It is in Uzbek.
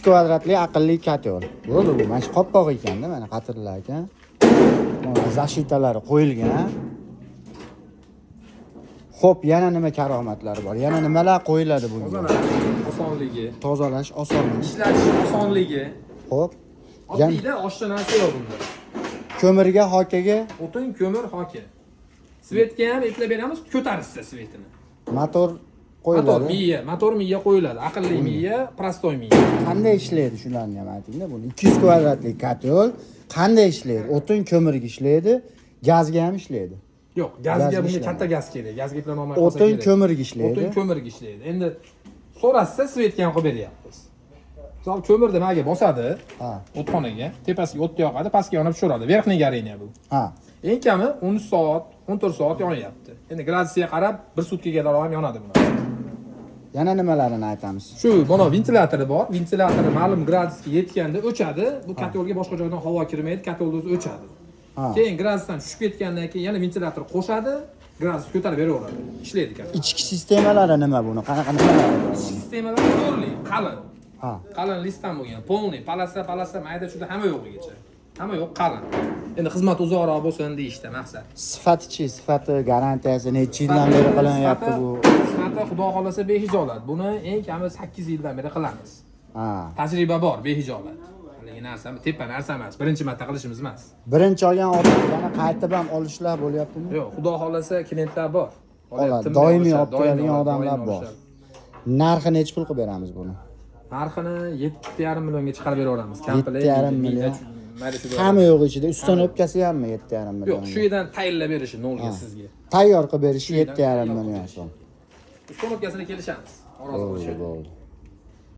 kvadratli aqlli kotel. Bo'ldi bu. Mana shu qopqoq ekanda, mana qatirlar ekan. Mana zashitalari qo'yilgan. Xo'p, yana nima karomatlari bor? Yana nimalar qo'yiladi bunga? Tozalash osonligi, Tozalash osonligi. ishlatish osonligi. Xo'p. Oddiyda oshcha narsa yo'q bunda. Ko'mirga, hokaga, O'tin, ko'mir, hoki. Svetga ham eplab beramiz, ko'tarishsa svetini. motor Motor qo'yiladi. motor miya qo'yiladi. Aqlli miya, prostoy miya. Qanday ishlaydi shularni ham ayting-da buni. 200 kvadratli kotel qanday ishlaydi? O'tin, ko'mirga ishlaydi, gazga ham ishlaydi. Yo'q, gazga Gazga bunga ishlaydi. katta gaz kerak. Gazga eplab olmay qolsa O'tin, kerak. ko'mirga ishlaydi. O'tin, ko'mirga ishlaydi. Endi so'rashsa svetga ham qo'yib beryapmiz. Misol ko'mirni nimaga bosadi? Ha. O'txonaga, tepasiga o'tni yoqadi, pastga yonib tushiradi. Verxniy gareniya bu. Ha. Eng kami 13 soat, 14 soat yonyapti. Endi gradusga qarab 1 sutkaga ham yonadi buni. Yana nimalarini aytamiz? Shu mana ventilyatori bor. Ventilyatori ma'lum gradusga yetganda o'chadi. Bu kotolga boshqa joydan havo kirmaydi, kotol o'zi o'chadi. Ha. Keyin gradusdan tushib ketgandan keyin yana ventilyator qo'shadi, gradus ko'tarib beraveradi. Ishlaydi kotol. Ichki sistemalari nima buni? Qanaqa nimalari bor? Sistemalar zo'rli, qalin. Ha. Qalin listdan bo'lgan, polniy, palasa, mayda shunda hamma yo'qligicha. Hamma yo'q, qalin. Endi xizmat uzoqroq bo'lsin deyishda maqsad. Sifati, garantiyasi necha yildan beri qilinyapti bu? Sifati xudo xolasa behijolat. Buni eng kami 8 yildan beri qilamiz. Ha. Tajriba bor, behijolat. Haligi narsa, tepa narsa emas. Birinchi marta qilishimiz emas. Birinchi olgan odam yana qaytib ham olishlar bo'lyaptimi? Yo'q, xudo xolasa klientlar bor. Oladi. Doimiy olib keladigan odamlar bor. Narxi necha pul qilib beramiz buni? Narxini 7,5 millionga chiqarib beraveramiz. Komplekt 7,5 million. Hamma yo'q ichida, ustun o'pkasi hammi 7,5 million. Yo'q, shu yerdan tayinlab berishi nolga sizga. Tayyor qilib berishi 7,5 million so'm. Ustun o'pkasini kelishamiz. Rozi Bo'ldi, bo'lishadi. bo'ldi.